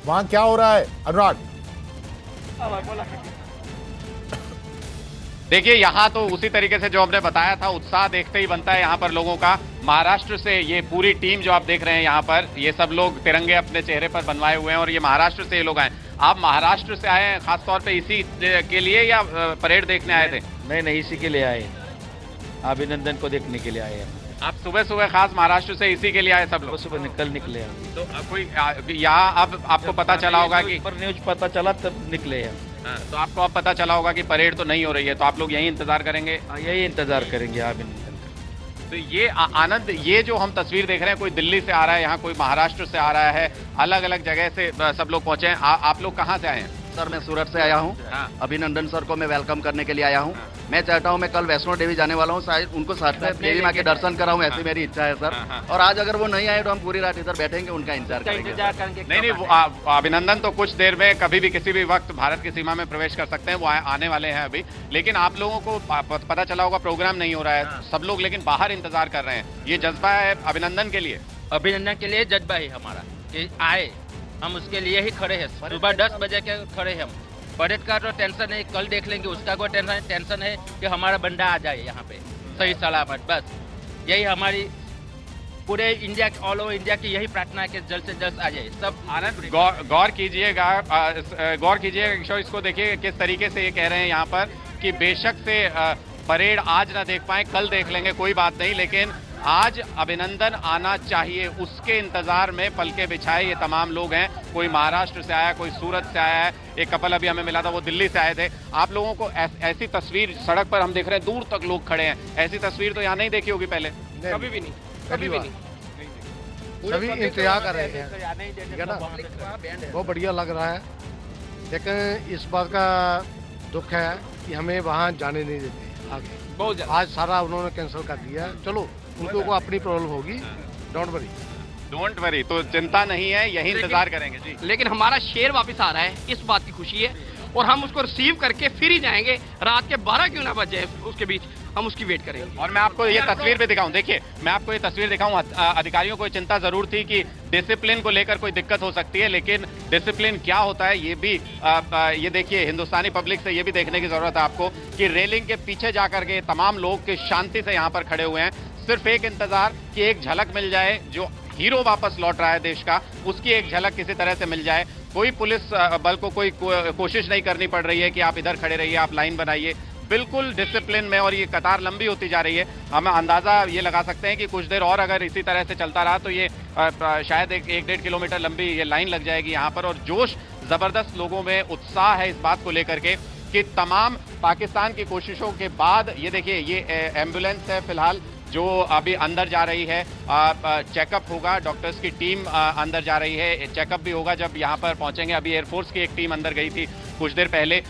वहां क्या हो रहा है अनुराग? देखिए, यहाँ तो उसी तरीके से जो हमने बताया था, उत्साह देखते ही बनता है यहाँ पर लोगों का। महाराष्ट्र से ये पूरी टीम जो आप देख रहे हैं यहाँ पर, ये सब लोग तिरंगे अपने चेहरे पर बनवाए हुए हैं और ये महाराष्ट्र से ये लोग आए। आप महाराष्ट्र से आए हैं खासतौर पे इसी के लिए या परेड देखने आए थे? नहीं, इसी के लिए आए, अभिनंदन को देखने के लिए आए हैं। आप सुबह सुबह खास महाराष्ट्र से इसी के लिए आए सब लोग? सुबह निकले हैं। तो कोई यहाँ अब आपको पता चला होगा कि पर न्यूज पता चला तब निकले हैं। तो आपको अब पता चला होगा कि परेड तो नहीं हो रही है, तो आप लोग यही इंतजार करेंगे? यही इंतजार करेंगे अभिनंदन का। तो ये आनंद, ये जो हम तस्वीर देख रहे हैं, कोई दिल्ली से आ रहा है, यहाँ कोई महाराष्ट्र से आ रहा है, अलग अलग जगह से सब लोग पहुंचे हैं। आप लोग कहाँ से आए हैं? सर मैं सूरत से आया हूँ। अभिनंदन सर को मैं वेलकम करने के लिए आया हूँ। मैं चाहता हूँ मैं कल वैष्णो देवी जाने वाला हूँ, शायद उनको साथ में देवी माँ के दर्शन कराऊँ, ऐसी मेरी इच्छा है सर। और आज अगर वो नहीं आए तो हम पूरी रात इधर बैठेंगे, उनका इंतजार करेंगे। नहीं, अभिनंदन तो कुछ देर में कभी भी किसी भी वक्त भारत की सीमा में प्रवेश कर सकते हैं, वो आने वाले हैं अभी। लेकिन आप लोगों को पता चला होगा प्रोग्राम नहीं हो रहा है, सब लोग लेकिन बाहर इंतजार कर रहे हैं। ये जज्बा है अभिनंदन के लिए? अभिनंदन के लिए जज्बा है हमारा कि आए, हम उसके लिए ही खड़े हैं। सुबह 10 बजे के खड़े हैं हम। परेड का तो टेंशन है, कल देख लेंगे, उसका कोई टेंशन है कि हमारा बंदा आ जाए यहाँ पे सही सलामत। बस यही हमारी पूरे इंडिया, ऑल ओवर इंडिया की यही प्रार्थना है कि जल्द से जल्द आ जाए सब। आनंद, गौर कीजिएगा, किशोर, इसको देखिए किस तरीके से ये कह रहे हैं यहाँ पर कि बेशक से परेड आज ना देख पाए, कल देख लेंगे, कोई बात नहीं, लेकिन आज अभिनंदन आना चाहिए, उसके इंतजार में पलके बिछाए ये तमाम लोग हैं। कोई महाराष्ट्र से आया, कोई सूरत से आया है, एक कपल अभी हमें मिला था वो दिल्ली से आए थे। आप लोगों को ऐसी तस्वीर सड़क पर हम देख रहे हैं, दूर तक लोग खड़े हैं, ऐसी तस्वीर तो यहाँ नहीं देखी होगी पहले? कभी भी नहीं। सभी इंतजार कर रहे थे ना, बहुत बढ़िया लग रहा है। लेकिन इस बात का दुख है कि हमें वहाँ जाने नहीं देते आगे। बहुत आज सारा उन्होंने कैंसिल कर दिया। चलो, उनको को अपनी प्रॉब्लम होगी, डोंट वरी। तो चिंता नहीं है, यही इंतजार करेंगे जी। लेकिन हमारा शेर वापस आ रहा है, इस बात की खुशी है, और हम उसको रिसीव करके फिर ही जाएंगे। रात के 12 क्यों ना बज जाए, उसके बीच हम उसकी वेट करेंगे। और मैं आपको ये तस्वीर भी दिखाऊं, देखिए मैं आपको ये तस्वीर दिखाऊं। अधिकारियों को चिंता जरूर थी कि डिसिप्लिन को लेकर कोई दिक्कत हो सकती है, लेकिन डिसिप्लिन क्या होता है ये भी ये देखिए, हिंदुस्तानी पब्लिक से ये भी देखने की जरूरत है आपको कि रेलिंग के पीछे जाकर के तमाम लोग के शांति से यहाँ पर खड़े हुए हैं। सिर्फ एक इंतजार कि एक झलक मिल जाए, जो हीरो वापस लौट रहा है देश का, उसकी एक झलक किसी तरह से मिल जाए। कोई पुलिस बल को कोई कोशिश नहीं करनी पड़ रही है कि आप इधर खड़े रहिए, आप लाइन बनाइए, बिल्कुल डिसिप्लिन में। और ये कतार लंबी होती जा रही है। हम अंदाजा ये लगा सकते हैं कि कुछ देर और अगर इसी तरह से चलता रहा तो ये शायद 1-1.5 किलोमीटर लंबी ये लाइन लग जाएगी यहाँ पर। और जोश जबरदस्त, लोगों में उत्साह है इस बात को लेकर के कि तमाम पाकिस्तान की कोशिशों के बाद ये देखिए, ये एम्बुलेंस है फिलहाल जो अभी अंदर जा रही है। चेकअप होगा, डॉक्टर्स की टीम अंदर जा रही है, चेकअप भी होगा जब यहाँ पर पहुंचेंगे। अभी एयरफोर्स की एक टीम अंदर गई थी कुछ देर पहले।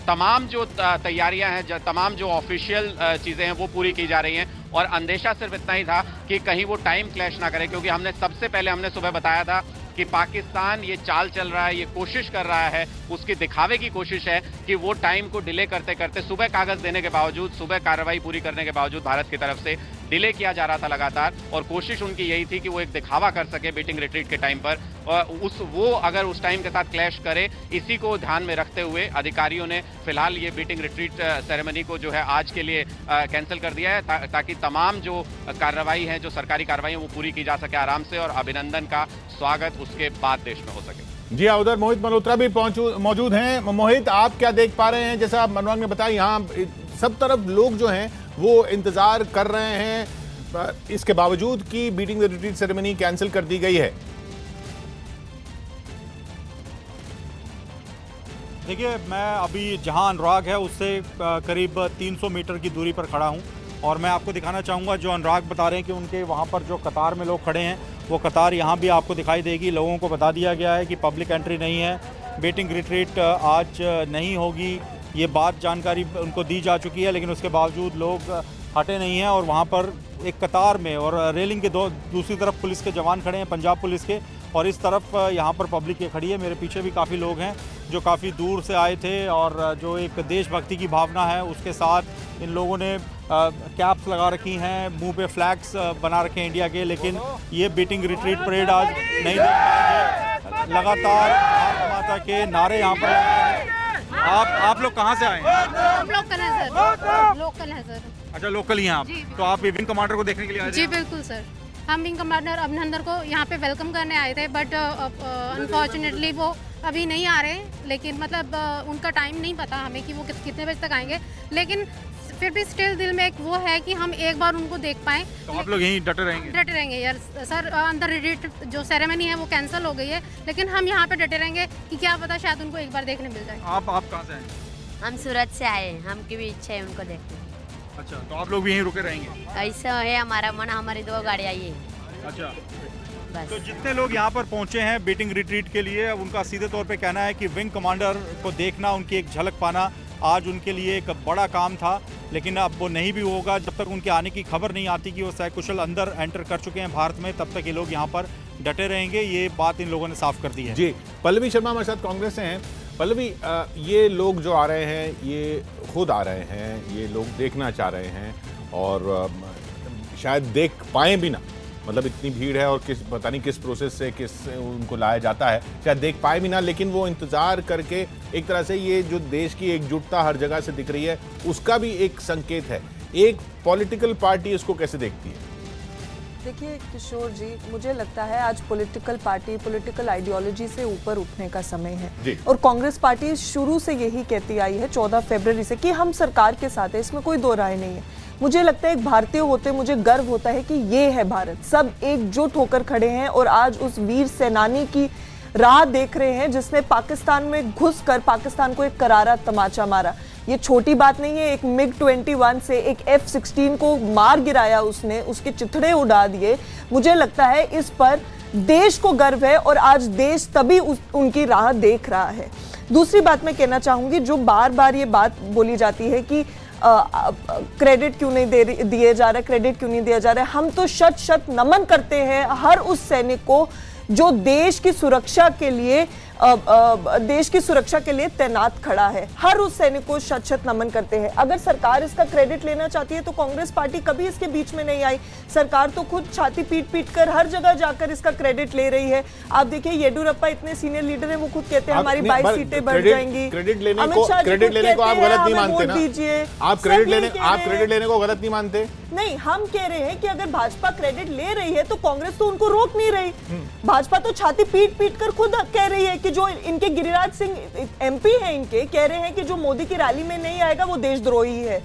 तमाम जो तैयारियां हैं, तमाम जो ऑफिशियल चीज़ें हैं वो पूरी की जा रही हैं। और अंदेशा सिर्फ इतना ही था कि कहीं वो टाइम क्लैश ना करे, क्योंकि हमने सबसे पहले हमने सुबह बताया था कि पाकिस्तान ये चाल चल रहा है, ये कोशिश कर रहा है, उसकी दिखावे की कोशिश है कि वो टाइम को डिले करते करते, सुबह कागज देने के बावजूद, सुबह कार्रवाई पूरी करने के बावजूद भारत की तरफ से डिले किया जा रहा था लगातार। और कोशिश उनकी यही थी कि वो एक दिखावा कर सके बीटिंग रिट्रीट के टाइम पर। वो अगर उस टाइम के साथ क्लैश करे, इसी को ध्यान में रखते हुए अधिकारियों ने फिलहाल ये बीटिंग रिट्रीट सेरेमनी को जो है आज के लिए कैंसिल कर दिया है, ताकि तमाम जो कार्रवाई है, जो सरकारी कार्रवाई है, वो पूरी की जा सके आराम से, और अभिनंदन का स्वागत उसके बाद देश में हो सके। जी हाँ, उधर मोहित मल्होत्रा भी मौजूद हैं। मोहित, आप क्या देख पा रहे हैं? जैसा अनुराग ने बताया, यहाँ सब तरफ लोग जो हैं वो इंतजार कर रहे हैं, इसके बावजूद कि beating the retreat ceremony cancel कर दी गई है। देखिए, मैं अभी जहां अनुराग है उससे करीब 300 मीटर की दूरी पर खड़ा हूं, और मैं आपको दिखाना चाहूँगा जो अनुराग बता रहे हैं कि उनके वहाँ पर जो कतार में लोग खड़े हैं, वो कतार यहाँ भी आपको दिखाई देगी। लोगों को बता दिया गया है कि पब्लिक एंट्री नहीं है, बीटिंग रिट्रीट आज नहीं होगी, ये बात जानकारी उनको दी जा चुकी है। लेकिन उसके बावजूद लोग हटे नहीं हैं और वहाँ पर एक कतार में, और रेलिंग के दूसरी तरफ पुलिस के जवान खड़े हैं, पंजाब पुलिस के, और इस तरफ यहाँ पर पब्लिक ये खड़ी है। मेरे पीछे भी काफ़ी लोग हैं जो काफ़ी दूर से आए थे, और जो एक देशभक्ति की भावना है उसके साथ इन लोगों ने कैप्स लगा रखी हैं, मुंह पे फ्लैग्स बना रखे हैं इंडिया के। लेकिन ये बीटिंग रिट्रीट परेड आज नहीं देख पाएंगे। लगातार भारत माता के नारे यहाँ पर लगाए हैं। आप लोग कहाँ से आए हैं? हम लोकल हैं सर, लोकल हैं सर। अच्छा, लोकल ही हैं आप। जी, तो आप विंग कमांडर को देखने के लिए आए थे? जी बिल्कुल सर, हम विंग कमांडर अभिनंदन को यहाँ पे वेलकम करने आए थे, बट अनफॉर्चुनेटली वो अभी नहीं आ रहे हैं। लेकिन मतलब उनका टाइम नहीं पता हमें कि वो कितने बजे तक आएंगे, लेकिन फिर भी स्टिल दिल में एक वो है कि हम एक बार उनको देख पाएँ। तो आप लोग यहीं डटे रहेंगे? डटे रहेंगे यार सर। अंदर रिट्रीट जो सेरेमनी है वो कैंसिल हो गई है, लेकिन हम यहाँ पे डटे रहेंगे कि क्या पता शायद उनको एक बार देखने मिल जाए। आप कहाँ से आए? हम सूरत से आए हैं, हमकी भी इच्छा है उनको देखने की। अच्छा, तो आप लोग भी यहीं रुके रहेंगे? ऐसा है हमारा मन, हमारी 2 गाड़ी आई है अच्छा, बस। तो जितने लोग यहाँ पर पहुँचे हैं बीटिंग रिट्रीट के लिए, अब उनका सीधे तौर पे कहना है कि विंग कमांडर को देखना, उनकी एक झलक पाना आज उनके लिए एक बड़ा काम था। लेकिन अब वो नहीं भी होगा जब तक उनके आने की खबर नहीं आती कि वो सकुशल अंदर एंटर कर चुके हैं भारत में, तब तक ये लोग यहाँ पर डटे रहेंगे। ये बात इन लोगों ने साफ कर दी है। जी, पल्लवी शर्मा हमारे साथ कांग्रेस से हैं। पल्लवी, ये लोग जो आ रहे हैं ये खुद आ रहे हैं, ये लोग देखना चाह रहे हैं और शायद देख पाएँ भी ना, मतलब इतनी भीड़ है और पता नहीं किस प्रोसेस से उनको लाया जाता है, शायद देख पाए भी ना, लेकिन वो इंतजार करके एक तरह से ये जो देश की एकजुटता हर जगह से दिख रही है उसका भी एक संकेत है। एक पॉलिटिकल पार्टी इसको कैसे देखती है? देखिए किशोर जी, मुझे लगता है आज पॉलिटिकल पार्टी, पॉलिटिकल आइडियोलॉजी से ऊपर उठने का समय है। और कांग्रेस पार्टी शुरू से यही कहती आई है 14 फरवरी से कि हम सरकार के साथ है, इसमें कोई दो राय नहीं है। मुझे लगता है एक भारतीय होते मुझे गर्व होता है कि ये है भारत, सब एकजुट होकर खड़े हैं और आज उस वीर सेनानी की राह देख रहे हैं जिसने पाकिस्तान में घुसकर पाकिस्तान को एक करारा तमाचा मारा। ये छोटी बात नहीं है, एक MiG-21 से एक F-16 को मार गिराया उसने, उसके चिथड़े उड़ा दिए। मुझे लगता है इस पर देश को गर्व है और आज देश तभी उनकी राह देख रहा है। दूसरी बात मैं कहना चाहूंगी, जो बार बार ये बात बोली जाती है कि क्रेडिट क्यों नहीं दिए जा रहा, क्रेडिट क्यों नहीं दिया जा रहा है, हम तो शत नमन करते हैं हर उस सैनिक को जो देश की सुरक्षा के लिए तैनात खड़ा है। हर उस सैनिक को शत नमन करते हैं। अगर सरकार इसका क्रेडिट लेना चाहती है तो कांग्रेस पार्टी कभी इसके बीच में नहीं आई। सरकार तो खुद छाती पीट कर हर जगह जाकर इसका क्रेडिट ले रही है। आप देखिए येडियुरप्पा इतने सीनियर लीडर हैं, वो खुद कहते हैं हमारी 22 सीटें बढ़ जाएंगी। क्रेडिट लेने को आप गलत नहीं मानते ना? आप क्रेडिट लेने को गलत नहीं मानते? नहीं, हम कह रहे हैं कि अगर भाजपा क्रेडिट ले रही है तो कांग्रेस तो उनको रोक नहीं रही। भाजपा तो छाती पीट कर खुद कह रही है कि जो इनके गिरिराज सिंह MP हैं, इनके कह रहे हैं कि जो मोदी की रैली में नहीं आएगा वो देशद्रोही है।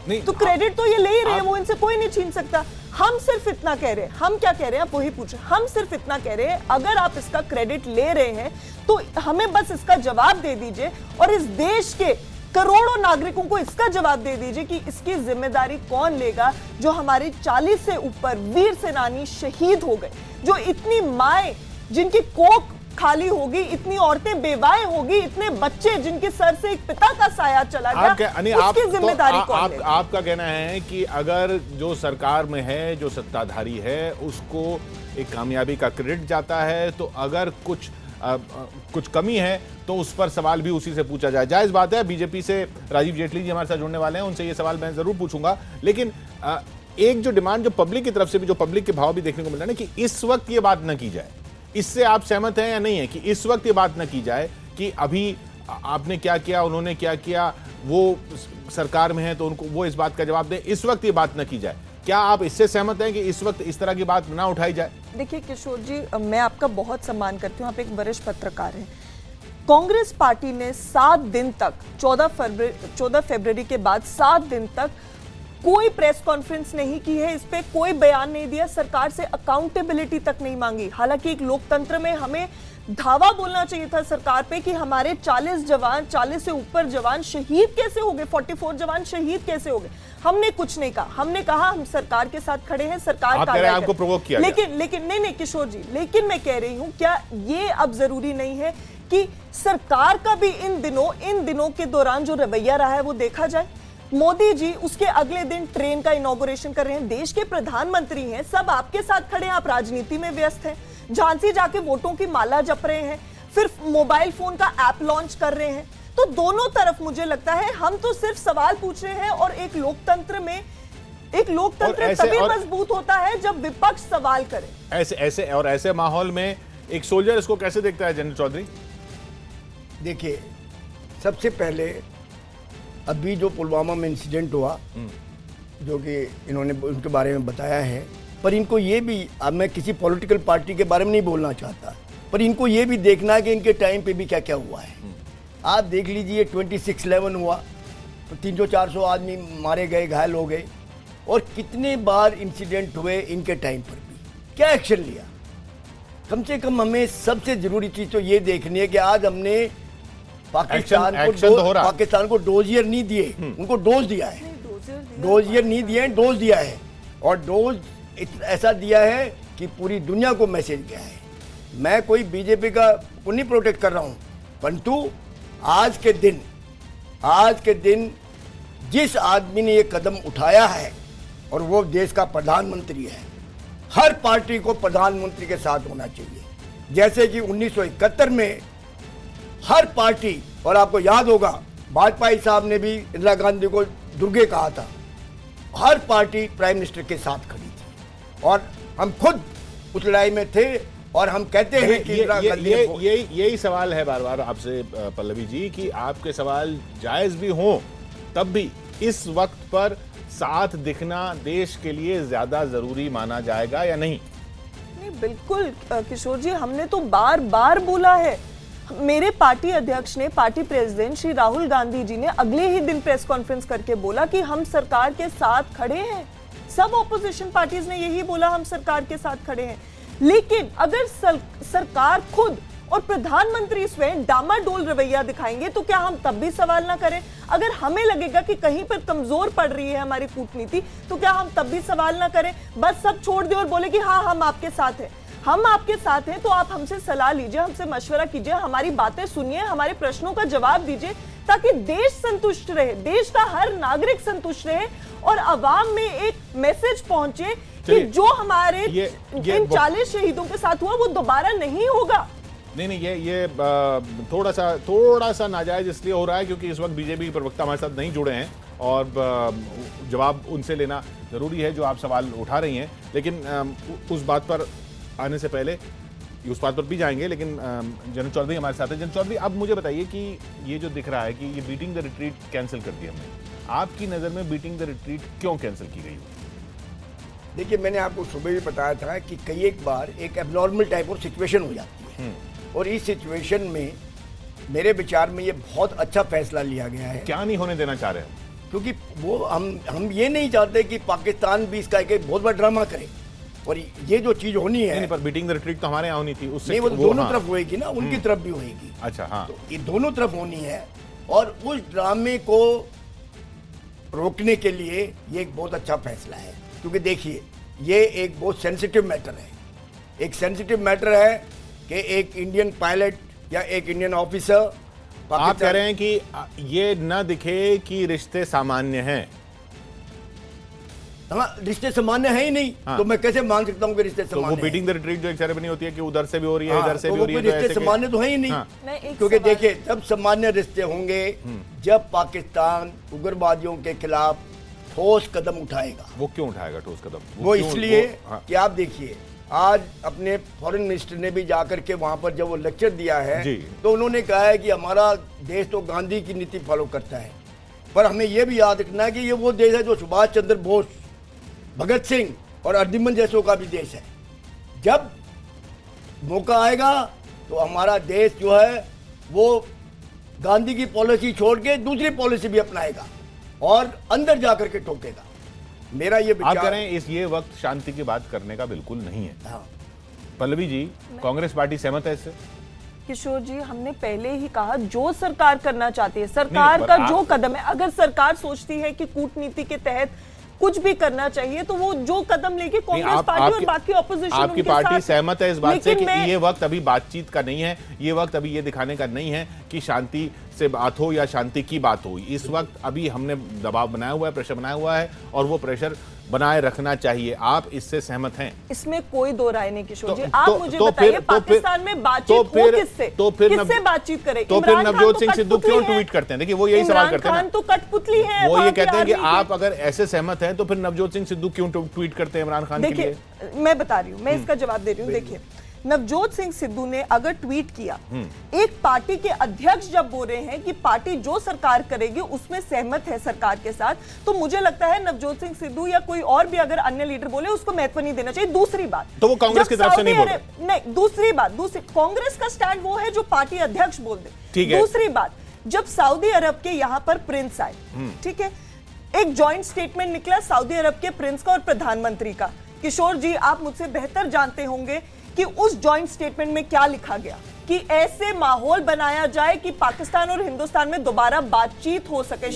नहीं, तो क्रेडिट तो ये ले ही रहे हैं, वो इनसे कोई नहीं छीन सकता। हम सिर्फ इतना कह रहे हैं, हम क्या कह रहे हैं आप वही पूछे। हम सिर्फ इतना कह रहे हैं, अगर आप इसका क्रेडिट ले रहे हैं तो हमें बस इसका जवाब दे दीजिए और इस देश के करोड़ों नागरिकों को इसका जवाब दे दीजिए कि इसकी जिम्मेदारी कौन लेगा जो हमारे 40 से ऊपर वीर सेनानी शहीद हो गए, जो इतनी माएं जिनकी कोख खाली होगी, इतनी औरतें बेवाएं होगी, इतने बच्चे जिनके सर से एक पिता का साया चला गया, उसकी जिम्मेदारी कौन लेगा? आपका कहना है कि अगर जो सरकार में है, जो सत्ताधारी है, उसको एक कामयाबी का क्रेडिट जाता है, तो अगर कुछ कमी है तो उस पर सवाल भी उसी से पूछा जाए। जायज बात है। बीजेपी से राजीव जेटली जी हमारे साथ जुड़ने वाले हैं, उनसे ये सवाल मैं जरूर पूछूंगा। लेकिन एक जो डिमांड जो पब्लिक की तरफ से भी, जो पब्लिक के भाव भी देखने को मिल रहा है ना, कि इस वक्त ये बात न की जाए, इससे आप सहमत हैं या नहीं है कि इस वक्त ये बात न की जाए कि अभी आपने क्या किया, उन्होंने क्या किया, वो सरकार में है तो उनको वो इस बात का जवाब दें, इस वक्त ये बात न की जाए? क्या आप इससे सहमत हैं कि इस वक्त इस तरह की बात ना उठाई जाए? देखिए किशोर जी, मैं आपका बहुत सम्मान करती हूँ, आप एक वरिष्ठ पत्रकार हैं। कांग्रेस पार्टी ने 7 दिन तक 14 फरवरी के बाद 7 दिन तक कोई प्रेस कॉन्फ्रेंस नहीं की है, इस पे कोई बयान नहीं दिया, सरकार से अकाउंटेबिलिटी तक नहीं मांगी। हालांकि एक लोकतंत्र में हमें धावा बोलना चाहिए था सरकार पे कि हमारे 40 से ऊपर जवान शहीद कैसे हो गए, 44 जवान शहीद कैसे हो गए। हमने कुछ नहीं कहा, हमने कहा हम सरकार के साथ खड़े हैं, सरकार आपको प्रोवोक किया लेकिन नहीं किशोर जी, लेकिन मैं कह रही हूं क्या ये अब जरूरी नहीं है कि सरकार का भी इन दिनों के दौरान जो रवैया रहा है वो देखा जाए? मोदी जी उसके अगले दिन ट्रेन का इनॉग्रेशन कर रहे हैं, देश के प्रधानमंत्री हैं, सब आपके साथ खड़े हैं, आप राजनीति में व्यस्त हैं, झांसी जाके वोटों की माला जप रहे हैं, फिर मोबाइल फोन का ऐप लॉन्च कर रहे हैं। तो दोनों तरफ मुझे लगता है हम तो सिर्फ सवाल पूछ रहे हैं और एक लोकतंत्र तभी मजबूत होता है जब विपक्ष सवाल करे। ऐसे माहौल में एक सोल्जर इसको कैसे देखता है जनरल चौधरी? देखिए, सबसे पहले अभी जो पुलवामा में इंसिडेंट हुआ, जो कि इन्होंने उनके बारे में बताया है, पर इनको ये भी, अब मैं किसी पॉलिटिकल पार्टी के बारे में नहीं बोलना चाहता, पर इनको ये भी देखना है कि इनके टाइम पे भी क्या क्या हुआ है। आप देख लीजिए 26/11 हुआ तो 300-400 आदमी मारे गए, घायल हो गए, और कितने बार इंसिडेंट हुए इनके टाइम पर भी, क्या एक्शन लिया? कम से कम हमें सबसे जरूरी चीज तो ये देखनी है कि आज हमने पाकिस्तान को डोजियर नहीं दिए, उनको डोज दिया है, डोजियर नहीं दिए, डोज दिया है, और डोज ऐसा दिया है कि पूरी दुनिया को मैसेज गया है। मैं कोई बीजेपी को नहीं प्रोटेक्ट कर रहा हूं, परंतु आज के दिन जिस आदमी ने ये कदम उठाया है और वो देश का प्रधानमंत्री है, हर पार्टी को प्रधानमंत्री के साथ होना चाहिए। जैसे कि 1971 में हर पार्टी, और आपको याद होगा वाजपेयी साहब ने भी इंदिरा गांधी को दुर्गे कहा था, हर पार्टी प्राइम मिनिस्टर के साथ खड़ी थी, और हम खुद उस लड़ाई में थे, और हम कहते हैं कि यही सवाल है बार बार आपसे पल्लवी जी, कि आपके सवाल जायज भी हों तब भी इस वक्त पर साथ दिखना देश के लिए ज्यादा जरूरी माना जाएगा या नहीं? नहीं, बिल्कुल किशोर जी, हमने तो बार बार बोला है। मेरे पार्टी अध्यक्ष ने, पार्टी प्रेसिडेंट श्री राहुल गांधी जी ने अगले ही दिन प्रेस कॉन्फ्रेंस करके बोला कि हम सरकार के साथ खड़े हैं। सब ऑपोजिशन पार्टीज ने यही बोला, हम सरकार के साथ खड़े हैं। लेकिन अगर सरकार खुद और प्रधानमंत्री स्वयं डामाडोल रवैया दिखाएंगे तो क्या हम तब भी सवाल ना करें? अगर हमें लगेगा कि कहीं पर कमजोर पड़ रही है हमारी कूटनीति, तो क्या हम तब भी सवाल ना करें? बस सब छोड़ दे और बोले कि हाँ हम आपके साथ हैं। हम आपके साथ हैं तो आप हमसे सलाह लीजिए, हमसे मशवरा कीजिए, हमारी बातें सुनिए, हमारे प्रश्नों का जवाब दीजिए, ताकि देश संतुष्ट रहे, देश का हर नागरिक संतुष्ट रहे, और अवाम में एक मैसेज पहुंचे कि जो हमारे इन 40 शहीदों के साथ हुआ वो दोबारा नहीं होगा। नहीं, ये थोड़ा सा नाजायज इसलिए हो रहा है क्योंकि इस वक्त बीजेपी के प्रवक्ता हमारे साथ नहीं जुड़े हैं, और जवाब उनसे लेना जरूरी है जो आप सवाल उठा रही हैं। लेकिन उस बात पर आने से पहले उस बात पर भी जाएंगे, लेकिन जनरल चौधरी हमारे साथ है। जनरल चौधरी, अब मुझे बताइए कि ये जो दिख रहा है कि ये बीटिंग द रिट्रीट कैंसिल कर दी हमने, आपकी नज़र में बीटिंग द रिट्रीट क्यों कैंसिल की गई? देखिए, मैंने आपको सुबह भी बताया था कि कई एक बार एक एबनॉर्मल टाइप ऑफ सिचुएशन हो जाती है, और इस सिचुएशन में मेरे विचार में ये बहुत अच्छा फैसला लिया गया है। क्या नहीं होने देना चाह रहे हैं? क्योंकि वो हम ये नहीं चाहते कि पाकिस्तान भी इसका एक बहुत बड़ा ड्रामा करे, और ये जो चीज होनी है। नहीं, पर बीटिंग द रिट्रीट तो हमारे यहाँ होनी थी, उससे नहीं, वो दोनों तरफ होएगी ना, उनकी तरफ भी होएगी। अच्छा, हाँ, तो ये दोनों तरफ होनी है, और उस ड्रामे को रोकने के लिए ये एक बहुत अच्छा फैसला है। क्योंकि देखिए, ये एक बहुत सेंसिटिव मैटर है, एक सेंसिटिव मैटर है कि एक इंडियन पायलट या एक इंडियन ऑफिसर, आप कह रहे हैं कि ये न दिखे कि रिश्ते सामान्य हैं। हाँ, रिश्ते सामान्य है ही नहीं। हाँ। तो मैं कैसे मान सकता हूँ कि रिश्ते सामान्य? तो वो बीटिंग द रिट्रीट जो एक सेरेमनी होती है कि उधर से भी हो रही है, इधर से भी हो रही है, रिश्ते सामान्य तो है ही नहीं। हाँ। क्योंकि देखिए, तब सामान्य रिश्ते होंगे जब पाकिस्तान उग्रवादियों के खिलाफ ठोस कदम उठाएगा। वो क्यों उठाएगा ठोस कदम? वो इसलिए कि आप देखिए, आज अपने फॉरेन मिनिस्टर ने भी जाकर के वहां पर जब वो लेक्चर दिया है, तो उन्होंने कहा है कि हमारा देश तो गांधी की नीति फॉलो करता है, पर हमें यह भी याद रखना है कि ये वो देश है जो सुभाष चंद्र बोस, भगत सिंह और अर्जुमन जैसों का भी देश है। जब मौका आएगा तो हमारा देश जो है वो गांधी की पॉलिसी छोड़ के दूसरी पॉलिसी भी अपनाएगा और अंदर जाकर के ठोकेगा। मेरा ये विचार, आप कह रहे हैं ये वक्त शांति की बात करने का बिल्कुल नहीं है। हाँ। पल्लवी जी, कांग्रेस पार्टी सहमत है इससे? किशोर जी, हमने पहले ही कहा, जो सरकार करना चाहती है, सरकार का जो कदम है, अगर सरकार सोचती है कि कूटनीति के तहत कुछ भी करना चाहिए तो वो जो कदम लेके कांग्रेस पार्टी और बाकी ऑपोजिशन, आपकी पार्टी सहमत है इस बात से कि ये वक्त अभी बातचीत का नहीं है, ये वक्त अभी ये दिखाने का नहीं है कि शांति से बात हो या शांति की बात हो। इस वक्त अभी हमने दबाव बनाया हुआ है, प्रेशर बनाया हुआ है, और वो प्रेशर बनाए रखना चाहिए। आप इससे सहमत हैं? इसमें कोई दो राय नहीं किशोर जी। आप मुझे बताइए, पाकिस्तान में बातचीत हो किससे? किससे बातचीत करें? तो फिर नवजोत सिंह सिद्धू क्यों ट्वीट करते हैं? देखिए, वो यही सवाल करते हैं। इमरान खान तो कठपुतली है। वो ये कहते हैं कि आप अगर ऐसे सहमत हैं तो फिर नवजोत सिंह सिद्धू क्यों ट्वीट करते हैं इमरान खान के लिए? देखिए, मैं बता रही हूँ, मैं इसका जवाब दे रही हूँ। देखिए, नवजोत सिंह सिद्धू ने अगर ट्वीट किया, एक पार्टी के अध्यक्ष जब बोल रहे हैं कि पार्टी जो सरकार करेगी उसमें सहमत है सरकार के साथ, तो मुझे लगता है नवजोत सिंह सिद्धू या कोई और भी अगर अन्य लीडर बोले उसको महत्व नहीं देना चाहिए। दूसरी बात, तो वो कांग्रेस की तरफ से नहीं बोल रहे। नहीं, दूसरी कांग्रेस का स्टैंड वो है जो पार्टी अध्यक्ष बोल दे। ठीक है। दूसरी बात, जब सऊदी अरब के यहां पर प्रिंस आए, ठीक है, एक जॉइंट स्टेटमेंट निकला सऊदी अरब के प्रिंस का और प्रधानमंत्री का। किशोर जी, आप मुझसे बेहतर जानते होंगे कि उस जॉइंट स्टेटमेंट में क्या लिखा गया, कि ऐसे माहौल बनाया जाए कि पाकिस्तान और हिंदुस्तान में दोबारा बातचीत हो सके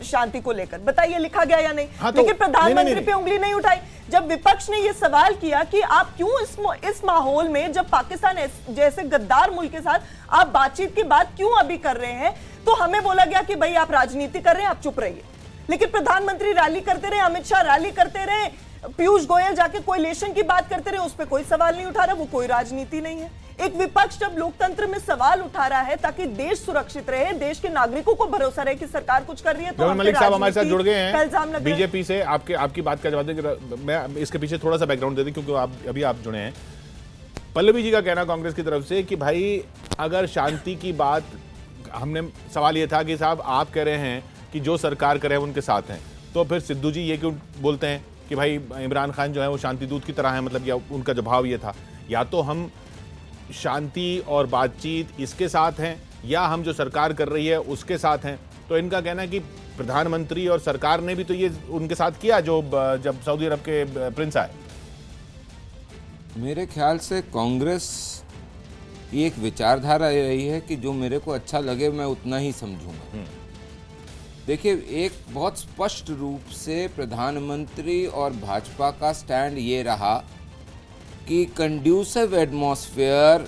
शांति को लेकर। बताइए लिखा गया या नहीं? हाँ, लेकिन प्रधानमंत्री पे उंगली नहीं उठाई। जब विपक्ष ने यह सवाल किया कि आप क्यों इस माहौल में, जब पाकिस्तान जैसे गद्दार मुल्क के साथ आप बातचीत की बात क्यों अभी कर रहे हैं, तो हमें बोला गया कि भाई आप राजनीति कर रहे हैं, आप चुप रहिए। लेकिन प्रधानमंत्री रैली करते रहे, अमित शाह रैली करते रहे, पीयूष गोयल जाके कोएलिशन की बात करते रहे, उस पर कोई सवाल नहीं उठा रहा, वो कोई राजनीति नहीं है। एक विपक्ष जब लोकतंत्र में सवाल उठा रहा है ताकि देश सुरक्षित रहे, देश के नागरिकों को भरोसा रहे कि सरकार कुछ कर रही है, तो मलिक साहब हमारे साथ जुड़ गए हैं बीजेपी से। आपकी बात का जवाब देंगे। मैं इसके पीछे थोड़ा सा बैकग्राउंड दे दूं क्योंकि अभी आप जुड़े हैं। पल्लवी जी का कहना कांग्रेस की तरफ से कि भाई अगर शांति की बात, हमने सवाल ये था कि साहब आप कह रहे हैं कि जो सरकार करे उनके साथ हैं, तो फिर सिद्धू जी ये क्यों बोलते हैं कि भाई इमरान खान जो है वो शांति दूत की तरह है? मतलब या उनका जो भाव ये था, या तो हम शांति और बातचीत इसके साथ हैं या हम जो सरकार कर रही है उसके साथ हैं। तो इनका कहना है कि प्रधानमंत्री और सरकार ने भी तो ये उनके साथ किया जो जब सऊदी अरब के प्रिंस आए। मेरे ख्याल से कांग्रेस की एक विचारधारा रही है कि जो मेरे को अच्छा लगे मैं उतना ही समझूंगा। देखिए, एक बहुत स्पष्ट रूप से प्रधानमंत्री और भाजपा का स्टैंड ये रहा कि कंड्यूसिव एटमॉस्फेयर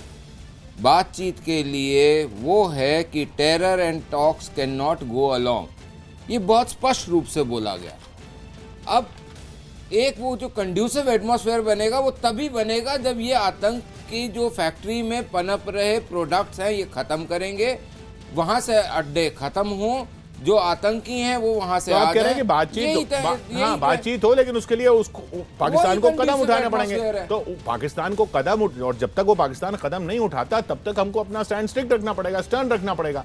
बातचीत के लिए वो है कि terror and talks can not go along. ये बहुत स्पष्ट रूप से बोला गया। अब एक वो जो कंड्यूसिव एटमॉस्फेयर बनेगा वो तभी बनेगा जब ये आतंक की जो फैक्ट्री में पनप रहे प्रोडक्ट्स हैं ये ख़त्म करेंगे, वहाँ से अड्डे ख़त्म हों, जो आतंकी हैं वो वहां से तो आ आप कह रहे हैं कि बातचीत हो, लेकिन उसके लिए उसको पाकिस्तान को कदम उठाने पड़ेंगे। तो पाकिस्तान को कदम और जब तक वो पाकिस्तान कदम नहीं उठाता तब तक हमको अपना स्टैंड स्ट्रिक्ट रखना पड़ेगा, स्टर्न रखना पड़ेगा।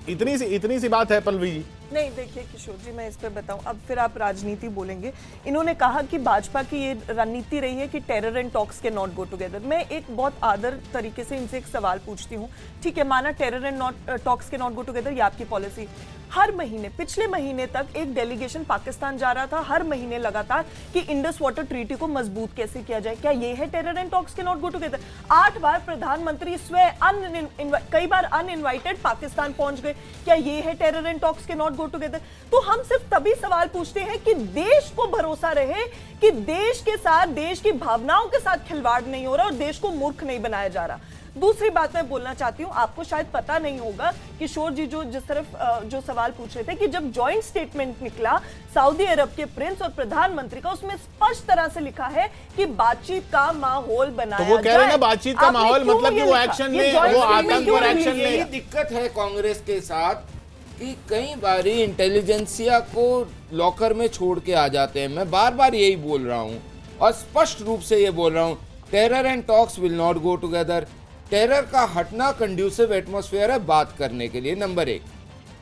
इतनी सी बात है पल्लवी जी। नहीं, देखिए किशोर जी, मैं इस पर बताऊं, अब फिर आप राजनीति बोलेंगे। इन्होंने कहा कि भाजपा की ये रणनीति रही है कि टेरर एंड टॉक्स के नॉट गो टुगेदर। मैं एक बहुत आदर तरीके से इनसे एक सवाल पूछती हूँ, ठीक है, माना टेरर एंड टॉक्स के नॉट गो टुगेदर, ये आपकी पॉलिसी। हर महीने, पिछले महीने तक एक डेलीगेशन पाकिस्तान जा रहा था, हर महीने लगातार, कि इंडस वाटर ट्रीटी को मजबूत कैसे किया जाए। क्या ये है टेरर एंड टॉक्स के नॉट गो टुगेदर? 8 बार प्रधानमंत्री स्वयं कई बार अनइनवाइटेड पाकिस्तान पहुंच गए। क्या ये है टेरर एंड टॉक्स के नॉट गो टुगेदर? तो हम सिर्फ तभी सवाल पूछते हैं कि देश को भरोसा रहे कि देश के साथ, देश की भावनाओं के साथ खिलवाड़ नहीं हो रहा और देश को मूर्ख नहीं बनाया जा रहा। दूसरी बात मैं बोलना चाहती हूं, आपको शायद पता नहीं होगा, किशोर जी जिस तरफ जो सवाल पूछ रहे थे, कि जब जॉइंट स्टेटमेंट निकला सऊदी अरब के प्रिंस और प्रधानमंत्री का, उसमें स्पष्ट तरह से लिखा है कि बातचीत का माहौल बनाया जाए। तो वो कह रहे हैं ना बातचीत का माहौल, मतलब कि वो एक्शन ले, वो आतंक पर एक्शन ले। यही दिक्कत है कांग्रेस के साथ कि कई बारी इंटेलिजेंसिया को लॉकर में छोड़ के आ जाते हैं। मैं बार बार यही बोल रहा हूं और स्पष्ट रूप से ये बोल रहा हूं, terror and talks will not go together. Terror का हटना कंड्यूसिव एटमॉस्फेयर है बात करने के लिए, नंबर 1।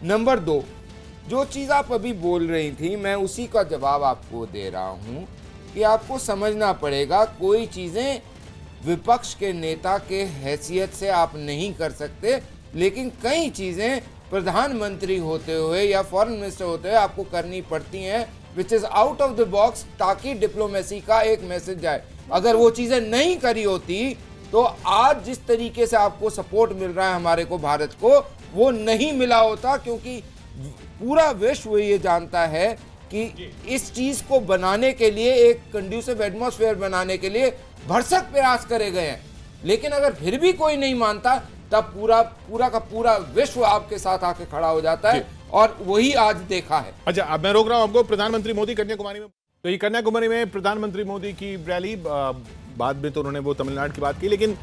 नंबर 2, जो चीज़ आप अभी बोल रही थी मैं उसी का जवाब आपको दे रहा हूं कि आपको समझना पड़ेगा, कोई चीज़ें विपक्ष के नेता के हैसियत से आप नहीं कर सकते, लेकिन कई चीज़ें प्रधानमंत्री होते हुए या फॉरेन मिनिस्टर होते हुए आपको करनी पड़ती हैं, which is out of the box, ताकि डिप्लोमेसी का एक मैसेज जाए। अगर वो चीज़ें नहीं करी होती तो आज जिस तरीके से आपको सपोर्ट मिल रहा है हमारे को, भारत को, वो नहीं मिला होता, क्योंकि पूरा विश्व ये जानता है कि इस चीज़ को बनाने के लिए, एक कंड्यूसिव एटमॉस्फेयर बनाने के लिए भरसक प्रयास करे गए हैं। लेकिन अगर फिर भी कोई नहीं मानता तब पूरा का पूरा विश्व आपके साथ आके खड़ा हो जाता है, और वही आज देखा है। अच्छा, अब मैं रोक रहा हूं आपको। प्रधानमंत्री मोदी कन्याकुमारी में, तो ये कन्याकुमारी में प्रधानमंत्री मोदी की रैली, बाद में तो उन्होंने वो तमिलनाडु की बात की, लेकिन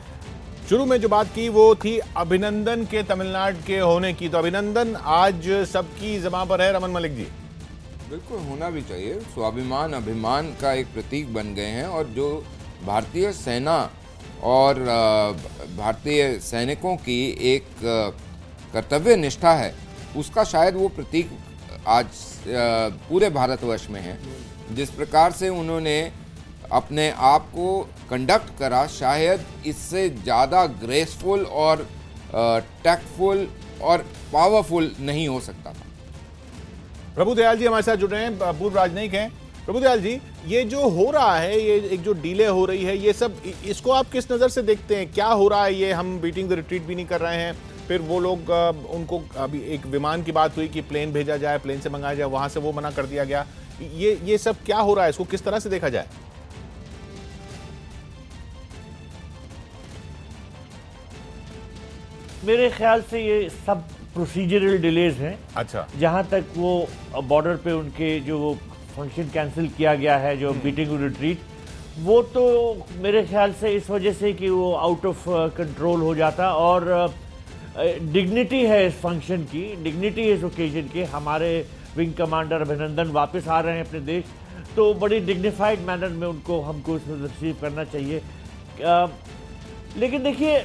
शुरू में जो बात की वो थी अभिनंदन के तमिलनाडु के होने की। तो अभिनंदन आज सबकी ज़बान पर है, रमन मलिक जी। बिल्कुल होना भी चाहिए। स्वाभिमान, अभिमान का एक प्रतीक बन गए हैं, और जो भारतीय सेना और भारतीय सैनिकों की एक कर्तव्य निष्ठा है, उसका शायद वो प्रतीक आज पूरे भारतवर्ष में है। जिस प्रकार से उन्होंने अपने आप को कंडक्ट करा, शायद इससे ज़्यादा ग्रेसफुल और टैक्टफुल और पावरफुल नहीं हो सकता था। प्रभुदयाल जी हमारे साथ जुड़ रहे हैं, पूर्व राजनयिक हैं। प्रभुदयाल जी, ये जो हो रहा है, ये एक जो डीले हो रही है, ये सब, इसको आप किस नज़र से देखते हैं? क्या हो रहा है? ये हम बीटिंग द रिट्रीट भी नहीं कर रहे हैं, फिर वो लोग उनको अभी एक विमान की बात हुई कि प्लेन भेजा जाए, प्लेन से मंगाया जाए, वहां से वो मना कर दिया गया। ये सब क्या हो रहा है? इसको किस तरह से देखा जाए? मेरे ख्याल से ये सब प्रोसीजरल डिलेज हैं। अच्छा, जहां तक वो बॉर्डर पे उनके जो वो फंक्शन कैंसिल किया गया है, जो बीटिंग रिट्रीट, वो तो मेरे ख्याल से इस वजह से कि वो आउट ऑफ कंट्रोल हो जाता। और डिग्निटी है इस फंक्शन की, डिग्निटी है इस ओकेजन की। हमारे विंग कमांडर अभिनंदन वापस आ रहे हैं अपने देश, तो बड़ी डिग्निफाइड मैनर में हमको इसमें रिसीव करना चाहिए। लेकिन देखिए,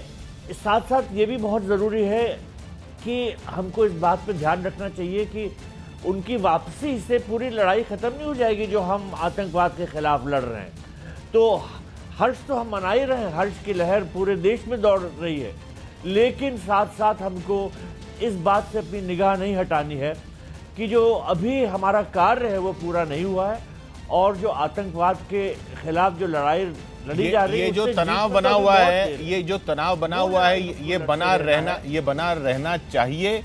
साथ साथ ये भी बहुत ज़रूरी है कि हमको इस बात पे ध्यान रखना चाहिए कि उनकी वापसी से पूरी लड़ाई ख़त्म नहीं हो जाएगी जो हम आतंकवाद के ख़िलाफ़ लड़ रहे हैं। तो हर्ष तो हम मना ही रहे हैं, हर्ष की लहर पूरे देश में दौड़ रही है, लेकिन साथ साथ हमको इस बात से अपनी निगाह नहीं हटानी है कि जो अभी हमारा कार्य है वो पूरा नहीं हुआ है, और जो आतंकवाद के खिलाफ जो लड़ाई लड़ी जा रही है, ये जो तनाव बना हुआ है, ये जो तनाव बना हुआ है, ये बना रहना चाहिए।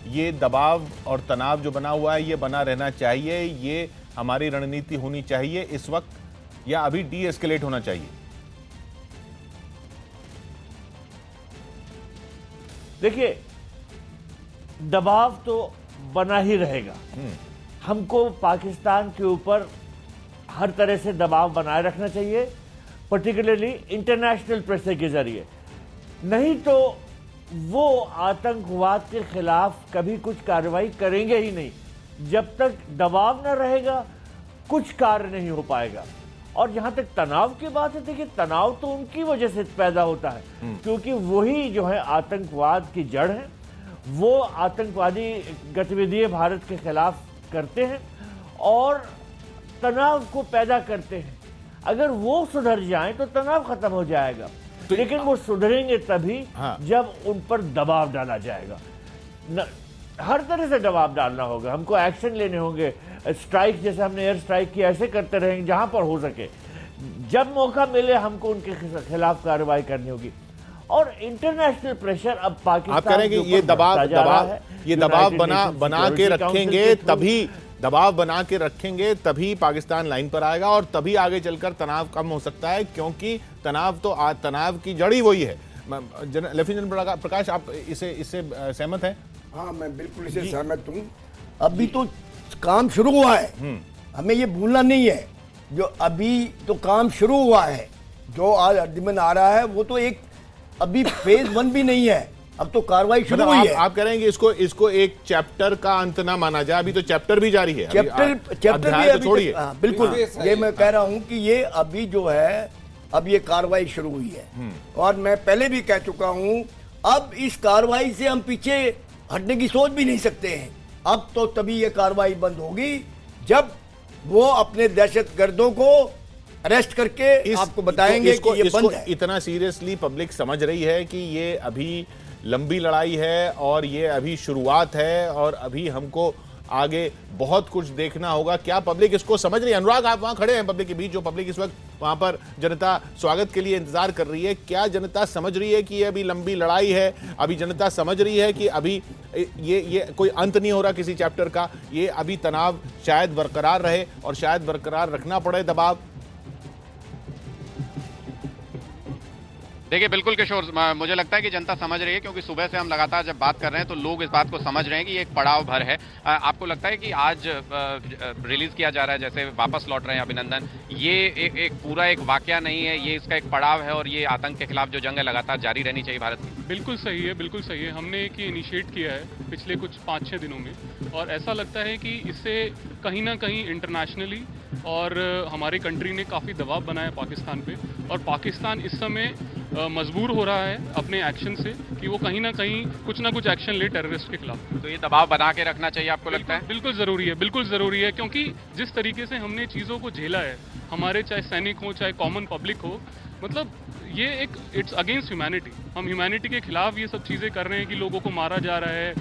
ये दबाव और तनाव जो बना हुआ है, ये बना रहना चाहिए। ये हमारी रणनीति होनी चाहिए इस वक्त, या अभी डी एस्केलेट होना चाहिए? देखिए, दबाव तो बना ही रहेगा। हमको पाकिस्तान के ऊपर हर तरह से दबाव बनाए रखना चाहिए, पर्टिकुलरली इंटरनेशनल प्रेशर के जरिए। नहीं तो वो आतंकवाद के खिलाफ कभी कुछ कार्रवाई करेंगे ही नहीं। जब तक दबाव न रहेगा, कुछ कार्य नहीं हो पाएगा। और जहां तक तनाव की बात है, देखिए, तनाव तो उनकी वजह से पैदा होता है, क्योंकि वही जो है आतंकवाद की जड़ है। वो आतंकवादी गतिविधियां भारत के खिलाफ करते हैं और तनाव को पैदा करते हैं। अगर वो सुधर जाएं तो तनाव खत्म हो जाएगा, लेकिन वो सुधरेंगे तभी जब उन पर दबाव डाला जाएगा। हर तरह से दबाव डालना होगा, हमको एक्शन लेने होंगे। स्ट्राइक जैसे हमने एयर स्ट्राइक किया, ऐसे करते रहेंगे जहां पर हो सके। जब मौका मिले हमको उनके खिलाफ कार्रवाई करनी होगी। और इंटरनेशनल प्रेशर अब पाकिस्तान, आप करेंगे ये दबाव बना के रखेंगे, तभी दबाव बना के रखेंगे तभी पाकिस्तान लाइन पर आएगा, और तभी आगे चलकर तनाव कम हो सकता है, क्योंकि तनाव की जड़ ही वही है। लेफ्टिनेंट प्रकाश, आप इससे सहमत हैं? हाँ, मैं बिल्कुल इससे सहमत हूँ। अभी तो काम शुरू हुआ है, हमें ये भूलना नहीं है। जो अभी तो काम शुरू हुआ है, जो आज अंजुमन आ रहा है, वो तो एक अभी फेज 1 भी नहीं है, अब तो कार्रवाई शुरू हुई है। आप कह रहे हैं कि इसको एक चैप्टर का अंत ना माना जाए, अभी तो चैप्टर भी जारी है। चैप्टर भी अभी छोड़िए। बिल्कुल, ये मैं कह रहा हूँ कि ये अभी जो है, अब ये कार्रवाई शुरू हुई है। और मैं पहले भी कह चुका हूँ, अब इस कार्रवाई से हम पीछे हटने की सोच भी नहीं सकते हैं। अब तो तभी ये कार्रवाई बंद होगी जब वो अपने दहशतगर्दों को अरेस्ट करके आपको बताएंगे कि ये बंद है। इतना सीरियसली पब्लिक समझ रही है कि ये अभी लंबी लड़ाई है और ये अभी शुरुआत है, और अभी हमको आगे बहुत कुछ देखना होगा। क्या पब्लिक इसको समझ रही है? अनुराग, आप वहां खड़े हैं पब्लिक के बीच, जो पब्लिक इस वक्त वहां पर जनता स्वागत के लिए इंतजार कर रही है, क्या जनता समझ रही है कि ये अभी लंबी लड़ाई है? अभी जनता समझ रही है कि अभी ये कोई अंत नहीं हो रहा किसी चैप्टर का, ये अभी तनाव शायद बरकरार रहे और शायद बरकरार रखना पड़े दबाव? देखिए बिल्कुल किशोर, मुझे लगता है कि जनता समझ रही है, क्योंकि सुबह से हम लगातार जब बात कर रहे हैं तो लोग इस बात को समझ रहे हैं कि ये एक पड़ाव भर है। आपको लगता है कि आज रिलीज किया जा रहा है, जैसे वापस लौट रहे हैं अभिनंदन, ये एक पूरा एक वाकया नहीं है, ये इसका एक पड़ाव है और ये आतंक के खिलाफ जो जंग है लगातार जारी रहनी चाहिए भारत की? बिल्कुल सही है, बिल्कुल सही है। हमने एक इनिशिएट किया है पिछले कुछ 5-6 दिनों में, और ऐसा लगता है कि इससे कहीं ना कहीं इंटरनेशनली और हमारे कंट्री ने काफ़ी दबाव बनाया पाकिस्तान पे, और पाकिस्तान इस समय मजबूर हो रहा है अपने एक्शन से कि वो कहीं ना कहीं कुछ ना कुछ एक्शन ले टेररिस्ट के खिलाफ। तो ये दबाव बना के रखना चाहिए आपको लगता है? बिल्कुल ज़रूरी है, बिल्कुल ज़रूरी है, क्योंकि जिस तरीके से हमने चीज़ों को झेला है, हमारे चाहे सैनिक हो चाहे कॉमन पब्लिक हो, मतलब ये एक इट्स अगेंस्ट ह्यूमैनिटी। हम ह्यूमैनिटी के खिलाफ ये सब चीज़ें कर रहे हैं कि लोगों को मारा जा रहा है,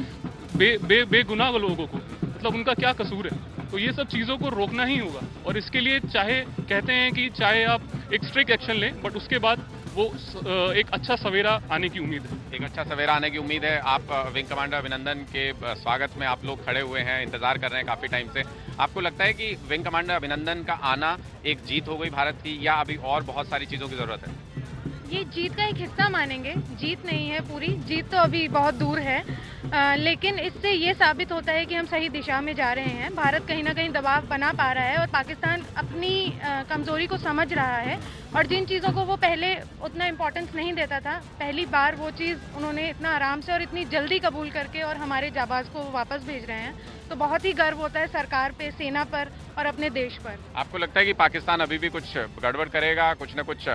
बेगुनाह लोगों को, मतलब उनका क्या कसूर है। तो ये सब चीज़ों को रोकना ही होगा, और इसके लिए चाहे कहते हैं कि चाहे आप एक स्ट्रिक्ट एक्शन लें, बट उसके बाद वो एक अच्छा सवेरा आने की उम्मीद है। एक अच्छा सवेरा आने की उम्मीद है। आप विंग कमांडर अभिनंदन के स्वागत में आप लोग खड़े हुए हैं, इंतजार कर रहे हैं काफ़ी टाइम से। आपको लगता है कि विंग कमांडर अभिनंदन का आना एक जीत हो गई भारत की, या अभी और बहुत सारी चीज़ों की ज़रूरत है? ये जीत का एक हिस्सा मानेंगे, जीत नहीं है पूरी, जीत तो अभी बहुत दूर है, लेकिन इससे ये साबित होता है कि हम सही दिशा में जा रहे हैं। भारत कहीं ना कहीं दबाव बना पा रहा है और पाकिस्तान अपनी कमज़ोरी को समझ रहा है, और जिन चीज़ों को वो पहले उतना इम्पोर्टेंस नहीं देता था, पहली बार वो चीज़ उन्होंने इतना आराम से और इतनी जल्दी कबूल करके और हमारे जाबाज को वापस भेज रहे हैं। तो बहुत ही गर्व होता है सरकार पे, सेना पर और अपने देश पर। आपको लगता है कि पाकिस्तान अभी भी कुछ गड़बड़ करेगा, कुछ न कुछ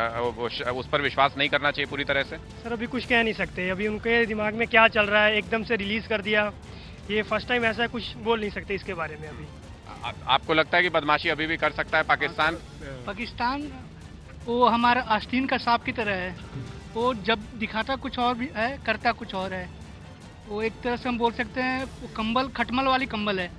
उस पर विश्वास नहीं करना चाहिए पूरी तरह से? सर अभी कुछ कह नहीं सकते, अभी उनके दिमाग में क्या चल रहा है, एकदम से रिलीज कर दिया, ये फर्स्ट टाइम ऐसा कुछ बोल नहीं सकते इसके बारे में अभी। आपको लगता है कि बदमाशी अभी भी कर सकता है पाकिस्तान? पाकिस्तान वो हमारा आस्तीन का सांप की तरह है, वो जब दिखाता कुछ और भी है, करता कुछ और है। वो एक तरह से हम बोल सकते हैं वो कंबल, खटमल वाली कंबल है।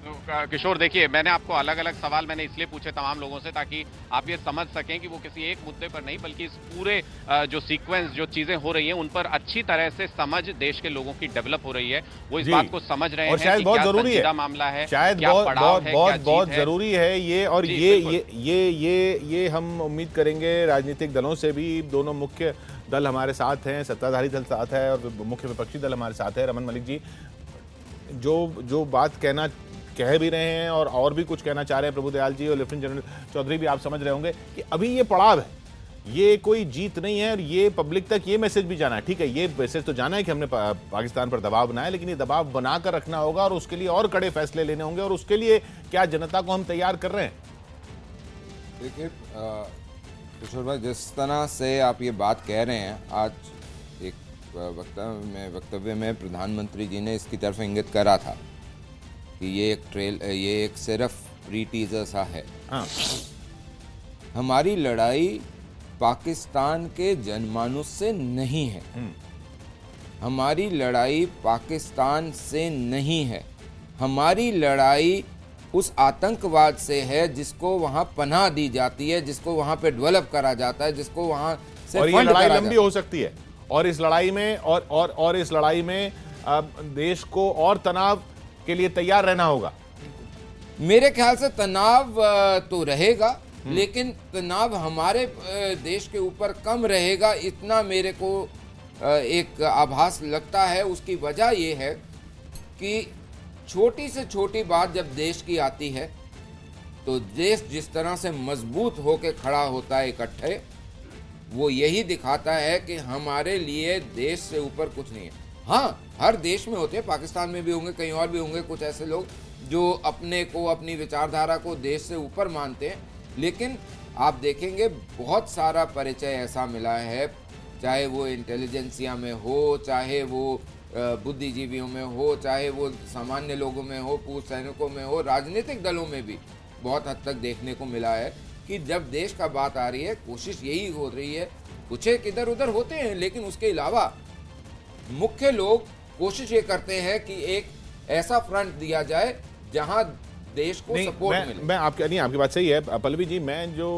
तो किशोर देखिए, मैंने आपको अलग अलग सवाल मैंने इसलिए पूछे तमाम लोगों से ताकि आप ये समझ सकें कि वो किसी एक मुद्दे पर नहीं, बल्कि इस पूरे जो सीक्वेंस जो चीजें हो रही हैं उन पर अच्छी तरह से समझ देश के लोगों की डेवलप हो रही है। वो इस बात को समझ रहे हैं शायद कि बहुत क्या जरूरी है, मामला है, शायद क्या पड़ाव है, क्या बहुत जीत है। जरूरी है ये, और ये हम उम्मीद करेंगे राजनीतिक दलों से भी। दोनों मुख्य दल हमारे साथ हैं, सत्ताधारी दल साथ है और मुख्य विपक्षी दल हमारे साथ है। रमन मलिक जी जो बात कह भी रहे हैं और भी कुछ कहना चाह रहे हैं प्रभुदयाल जी और लेफ्टिनेंट जनरल चौधरी भी, आप समझ रहे होंगे कि अभी ये पड़ाव है, ये कोई जीत नहीं है, और ये पब्लिक तक ये मैसेज भी जाना है। ठीक है, ये मैसेज तो जाना है कि हमने पाकिस्तान पर दबाव बनाया, लेकिन ये दबाव बनाकर रखना होगा और उसके लिए और कड़े फैसले लेने होंगे, और उसके लिए क्या जनता को हम तैयार कर रहे हैं? देखिए किशोर भाई, जिस तरह से आप ये बात कह रहे हैं, आज एक वक्तव्य में प्रधानमंत्री जी ने इसकी तरफ इंगित करा था कि ये एक सिर्फ प्री टीजर सा है। हाँ। हमारी लड़ाई पाकिस्तान के जनमानस से नहीं है, हमारी लड़ाई पाकिस्तान से नहीं है, हमारी लड़ाई उस आतंकवाद से है जिसको वहां पनाह दी जाती है, जिसको वहां पे डेवलप करा जाता है, जिसको वहां से और ये लड़ाई लंबी हो सकती है, और इस लड़ाई में और इस लड़ाई में देश को और तनाव के लिए तैयार रहना होगा। मेरे ख्याल से तनाव तो रहेगा, लेकिन तनाव हमारे देश के ऊपर कम रहेगा, इतना मेरे को एक आभास लगता है। उसकी वजह यह है कि छोटी से छोटी बात जब देश की आती है तो देश जिस तरह से मजबूत होकर खड़ा होता है इकट्ठे, वो यही दिखाता है कि हमारे लिए देश से ऊपर कुछ नहीं है। हाँ, हर देश में होते हैं, पाकिस्तान में भी होंगे, कहीं और भी होंगे कुछ ऐसे लोग जो अपने को, अपनी विचारधारा को देश से ऊपर मानते हैं, लेकिन आप देखेंगे बहुत सारा परिचय ऐसा मिला है, चाहे वो इंटेलिजेंसिया में हो, चाहे वो बुद्धिजीवियों में हो, चाहे वो सामान्य लोगों में हो, पूर्व सैनिकों में हो, राजनीतिक दलों में भी बहुत हद तक देखने को मिला है कि जब देश का बात आ रही है, कोशिश यही हो रही है, कुछ एक इधर उधर होते हैं, लेकिन उसके अलावा मुख्य लोग कोशिश ये करते हैं कि एक ऐसा फ्रंट दिया जाए जहां देश को सपोर्ट मिले। मैं आपकी बात सही है पल्लवी जी, मैं जो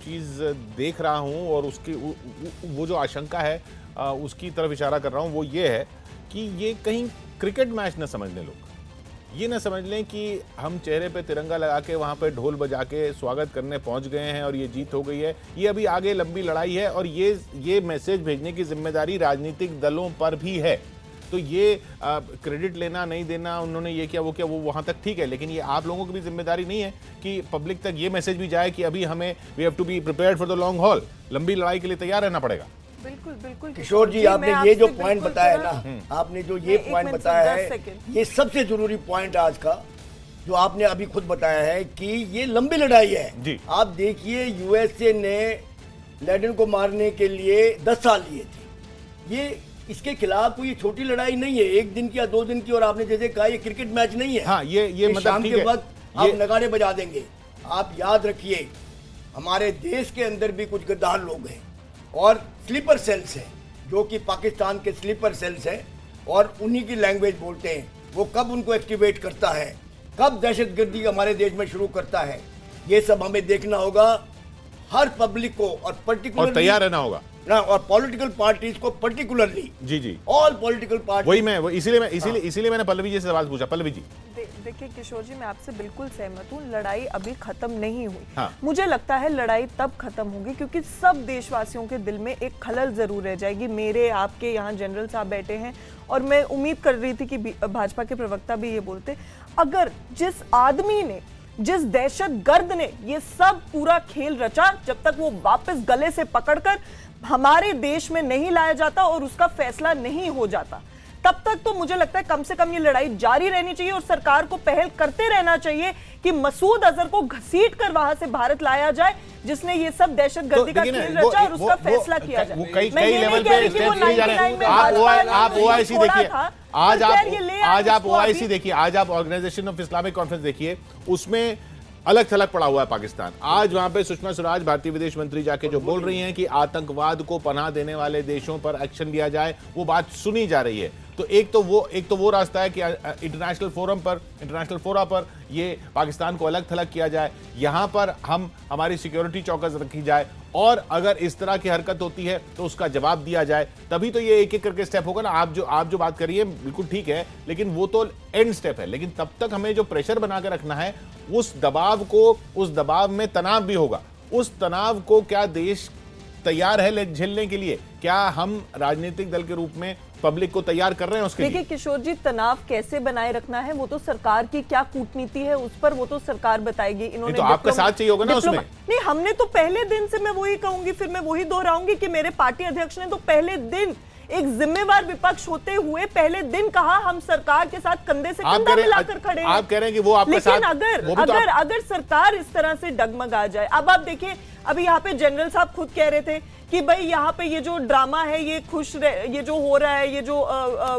चीज़ देख रहा हूं और उसकी वो जो आशंका है उसकी तरफ इशारा कर रहा हूं, वो ये है कि ये कहीं क्रिकेट मैच न समझ लें लोग। ये ना समझ लें कि हम चेहरे पे तिरंगा लगा के वहाँ पे ढोल बजा के स्वागत करने पहुँच गए हैं और ये जीत हो गई है। ये अभी आगे लंबी लड़ाई है और ये मैसेज भेजने की जिम्मेदारी राजनीतिक दलों पर भी है। तो ये क्रेडिट लेना नहीं देना, उन्होंने ये किया वो वहाँ तक ठीक है, लेकिन ये आप लोगों की भी जिम्मेदारी नहीं है कि पब्लिक तक ये मैसेज भी जाए कि अभी हमें we have to be prepared for the long haul, लंबी लड़ाई के लिए तैयार रहना पड़ेगा। बिल्कुल बिल्कुल किशोर जी, आपने ये जो पॉइंट बताया ना, आपने जो ये पॉइंट बताया है, ये सबसे जरूरी पॉइंट आज का जो आपने अभी खुद बताया है कि ये लंबी लड़ाई है जी। आप देखिए, यूएसए ने लैडेन को मारने के लिए 10 साल लिए थे। ये इसके खिलाफ कोई छोटी लड़ाई नहीं है, 1 दिन की या 2 दिन की। और आपने जैसे कहा, ये क्रिकेट मैच नहीं है। हाँ, ये मतलब शाम के वक्त आप नगाड़े बजा देंगे। आप याद रखिए, हमारे देश के अंदर भी कुछ गद्दार लोग हैं और स्लीपर सेल्स हैं, जो कि पाकिस्तान के स्लीपर सेल्स हैं और उन्हीं की लैंग्वेज बोलते हैं। वो कब उनको एक्टिवेट करता है, कब दहशतगर्दी हमारे देश में शुरू करता है, ये सब हमें देखना होगा। हर पब्लिक को और पर्टिकुलर तैयार रहना होगा ना, और पॉलिटिकल पार्टीज को पर्टिकुलरली। जी ऑल पॉलिटिकल पार्टी। वही मैं इसीलिए मैंने पल्लवी जी से सवाल पूछा। पल्लवी जी, देखिए किशोर जी, मैं आपसे बिल्कुल सहमत हूँ, लड़ाई अभी खत्म नहीं हुई। हाँ। मुझे लगता है लड़ाई तब खत्म होगी क्योंकि सब देशवासियों के दिल में एक खलल जरूर रह जाएगी। मेरे आपके यहाँ जनरल साहब बैठे हैं और मैं उम्मीद कर रही थी कि भाजपा के प्रवक्ता भी ये बोलते, अगर जिस आदमी ने, जिस दहशतगर्द ने ये सब पूरा खेल रचा, जब तक वो वापस गले से पकड़कर हमारे देश में नहीं लाया जाता और उसका फैसला नहीं हो जाता, तब तक तो मुझे लगता है कम से कम ये लड़ाई जारी रहनी चाहिए और सरकार को पहल करते रहना चाहिए कि मसूद अजहर को घसीट कर वहां से भारत लाया जाए, जिसने ये सब दहशतगर्दी का खेल रचा और उसका फैसला किया जाए। कई लेवल पे स्टेप्स लिए जा रहे हैं। आप ओआईसी देखिए, आज आप ओआईसी देखिए, आज आप ऑर्गेनाइजेशन ऑफ इस्लामिक कॉन्फ्रेंस देखिए, उसमें अलग थलग पड़ा हुआ है पाकिस्तान। आज वहां पे सुषमा स्वराज, भारतीय विदेश मंत्री, जाके जो बोल रही हैं कि आतंकवाद को पनाह देने वाले देशों पर एक्शन लिया जाए, वो बात सुनी जा रही है। तो एक तो वो रास्ता है कि इंटरनेशनल फोरा पर ये पाकिस्तान को अलग थलग किया जाए, यहाँ पर हमारी सिक्योरिटी चौकस रखी जाए और अगर इस तरह की हरकत होती है तो उसका जवाब दिया जाए, तभी तो ये एक एक करके स्टेप होगा ना। आप जो बात करिए बिल्कुल ठीक है, लेकिन वो तो एंड स्टेप है। लेकिन तब तक हमें जो प्रेशर बना के रखना है, उस दबाव में तनाव भी होगा। उस तनाव को क्या देश तैयार है झेलने के लिए? क्या हम राजनीतिक दल के रूप में पब्लिक को तैयार कर रहे हैं उसके लिए? देखिए किशोर जी, तनाव कैसे बनाए रखना है वो तो सरकार की क्या कूटनीति है उस पर वो तो सरकार बताएगी। इन्होंने तो आपका साथ चाहिए होगा ना उसमें? नहीं, हमने तो पहले दिन से, मैं वही कहूंगी, फिर मैं वही दोहराऊंगी कि मेरे पार्टी अध्यक्ष ने तो पहले दिन एक जिम्मेवार विपक्ष होते हुए पहले दिन कहा हम सरकार के साथ कंधे से कंधा मिलाकर खड़े हैं। आप कह रहे हैं कि वो आपके साथ, लेकिन अगर सरकार इस तरह से डगमगा जाए, अब आप देखिए, अभी यहाँ पे जनरल साहब खुद कह रहे थे कि भाई यहाँ पे ये जो ड्रामा है, ये जो हो रहा है, ये जो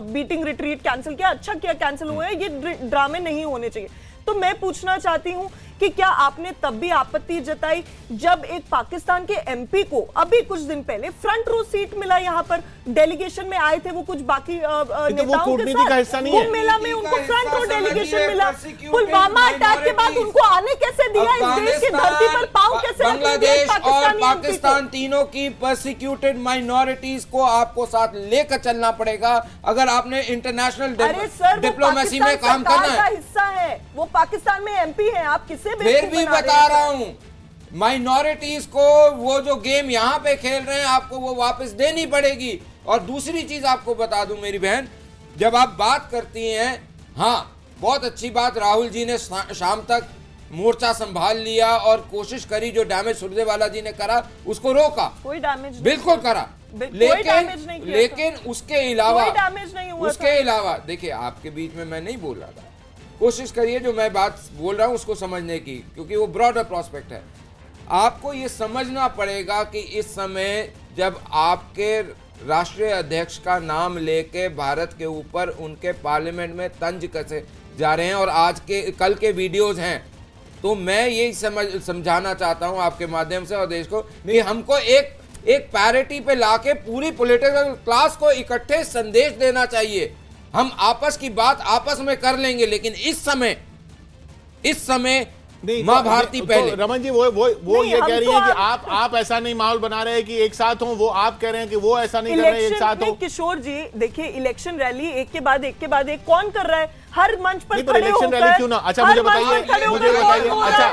बीटिंग रिट्रीट कैंसिल किया, अच्छा किया कैंसिल हुआ है, ये ड्रामे नहीं होने चाहिए। तो मैं पूछना चाहती हूँ कि क्या आपने तब भी आपत्ति जताई जब एक पाकिस्तान के एमपी को अभी कुछ दिन पहले फ्रंट रो सीट मिला, यहाँ पर डेलीगेशन में आए थे वो कुछ बाकी नेताओं के साथ, कुंभ मेला में उनको फ्रंट रो डेलीगेशन मिला। पुलवामा अटैक के बाद उनको आने कैसे दिया, इस देश की धरती पर पांव कैसे रखेंगे? बांग्लादेश और पाकिस्तान तीनों की परसिक्यूटेड माइनॉरिटीज को आपको साथ लेकर चलना पड़ेगा अगर आपने इंटरनेशनल डिप्लोमेसी में काम करना है। हिस्सा है वो, पाकिस्तान में एमपी है, आप फिर भी बता रहा हूं, माइनॉरिटीज को वो जो गेम यहां पे खेल रहे हैं आपको वो वापस देनी पड़ेगी। और दूसरी चीज आपको बता दूं मेरी बहन, जब आप बात करती हैं, हाँ बहुत अच्छी बात, राहुल जी ने शाम तक मोर्चा संभाल लिया और कोशिश करी, जो डैमेज सुरजेवाला जी ने करा उसको रोका, कोई डैमेज बिल्कुल करा, लेकिन उसके अलावा देखिए, आपके बीच में मैं नहीं बोल रहा था, कोशिश करिए जो मैं बात बोल रहा हूं उसको समझने की, क्योंकि वो ब्रॉडर प्रोस्पेक्ट है। आपको ये समझना पड़ेगा कि इस समय जब आपके राष्ट्रीय अध्यक्ष का नाम लेके भारत के ऊपर उनके पार्लियामेंट में तंज कसे जा रहे हैं और कल के वीडियोज हैं, तो मैं यही समझाना चाहता हूं आपके माध्यम से और देश को कि हमको एक पैरिटी पे लाके पूरी पॉलिटिकल क्लास को इकट्ठे संदेश देना चाहिए। हम आपस की बात आपस में कर लेंगे, लेकिन इस समय माँ भारती तो पहले। रमन जी वो ये कह रही है कि आप ऐसा नहीं माहौल बना रहे हैं कि एक साथ हो, वो आप कह रहे हैं कि वो ऐसा नहीं कर रहे एक साथ हो। किशोर जी देखिए, इलेक्शन रैली एक के बाद एक कौन कर रहा है? हर मंच पर खड़े इलेक्शन रैली क्यों ना? अच्छा मुझे बताइए, अच्छा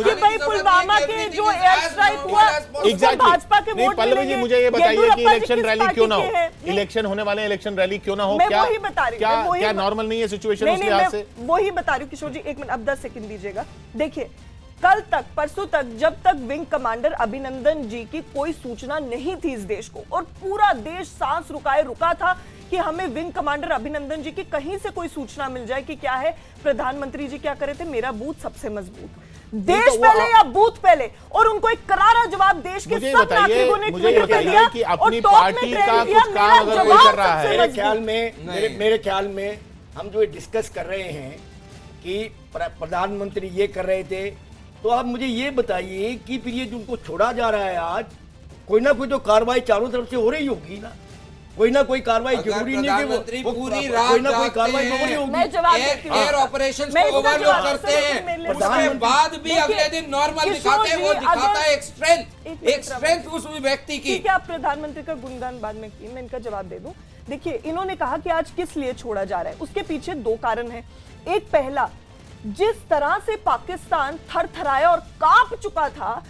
कि भाई पुलवामा के जो एयर स्ट्राइक हुआ उसमें भाजपा के वोट पल्लवी जी मुझे ये बताइए कि इलेक्शन रैली क्यों ना हो? इलेक्शन होने वाले इलेक्शन रैली क्यों ना हो? क्या नॉर्मल नहीं है सिचुएशन उस लिहाज से? वही बता रही हूँ किशोर जी, 1 मिनट, अब 10 सेकंड दीजिएगा। देखिए, कल तक, परसों तक, जब तक विंग कमांडर अभिनंदन जी की कोई सूचना नहीं थी इस देश को, और पूरा देश सांस रुका था कि हमें विंग कमांडर अभिनंदन जी की कहीं से कोई सूचना मिल जाए कि क्या है, प्रधानमंत्री जी क्या करे थे, मेरा बूथ सबसे मजबूत, देश पहले या बूथ पहले, और उनको एक करारा जवाब देश के सब नागरिकों ने ट्वीट कर दिया कि अपनी पार्टी का कुछ काम अगर कोई कर रहा है। मेरे ख्याल में हम जो डिस्कस कर रहे हैं कि प्रधानमंत्री ये कर रहे थे, तो आप मुझे ये बताइए कि फिर ये जिनको छोड़ा जा रहा है आज, कोई ना कोई तो कार्रवाई चारों तरफ से हो रही होगी ना, कोई ना कोई कार्रवाई जरूरी नहीं कि वो पूरी रात कोई ना कोई कार्रवाई होगी। एयर ऑपरेशंस को ओवरलोड करते हैं, उसके बाद भी अगले दिन नॉर्मल दिखाते हैं, वो दिखाता है एक स्ट्रेंथ उस व्यक्ति की। ठीक है, आप प्रधानमंत्री का गुणगान बाद में किए, मैं इनका जवाब दे दूं। देखिए, इन्होंने कहा कि आज किस लिए छोड़ा जा रहा है, उसके पीछे 2 कारण है। एक, पहला, जिस तरह से पाकिस्तान थरथराया और कांप चुका था,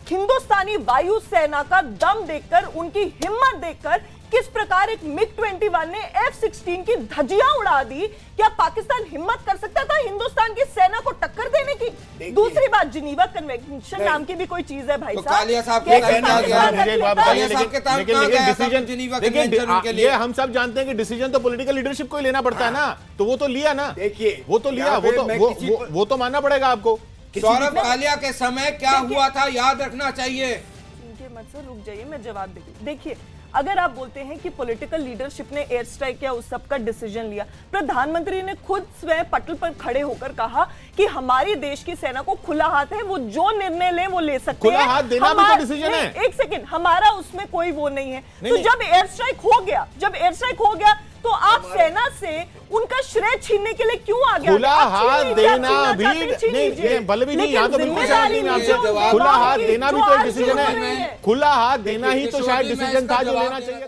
हिंदुस्तानी वायु सेना का दम देखकर, उनकी हिम्मत देखकर, किस प्रकार एक मिग-21 ने F-16 की धज्जियां उड़ा दी, क्या पाकिस्तान हिम्मत कर सकता था हिंदुस्तान की सेना को टक्कर देने की? दूसरी बात, जिनेवा कन्वेंशन नाम की भी कोई चीज है भाई साहब। कालिया साहब के ये हम सब जानते हैं कि डिसीजन तो पॉलिटिकल लीडरशिप को ही लेना पड़ता है ना, तो वो तो लिया ना। देखिए, वो तो लिया, वो तो मानना पड़ेगा आपको। सौरभ कालिया के समय क्या हुआ था याद रखना चाहिए। मत से रुक जाइए, मैं जवाब देती। देखिए, अगर आप बोलते हैं कि पॉलिटिकल लीडरशिप ने एयर स्ट्राइक या उस सब का डिसीजन लिया, प्रधानमंत्री ने खुद स्वयं पटल पर खड़े होकर कहा कि हमारी देश की सेना को खुला हाथ है, वो जो निर्णय ले वो ले सकते हैं। खुला हाथ देना भी तो डिसीजन है। एक सेकंड, हमारा उसमें कोई वो नहीं है। तो जब एयर स्ट्राइक हो गया तो आप सेना से उनका श्रेय छीनने के लिए क्यों आ गया? खुला हाथ देना भी नहीं, बल्लभी जी यहाँ तो बिल्कुल सहमत नहीं आपसे। खुला हाथ देना भी तो एक डिसीजन है, खुला हाथ देना ही तो शायद डिसीजन था जो लेना चाहिए।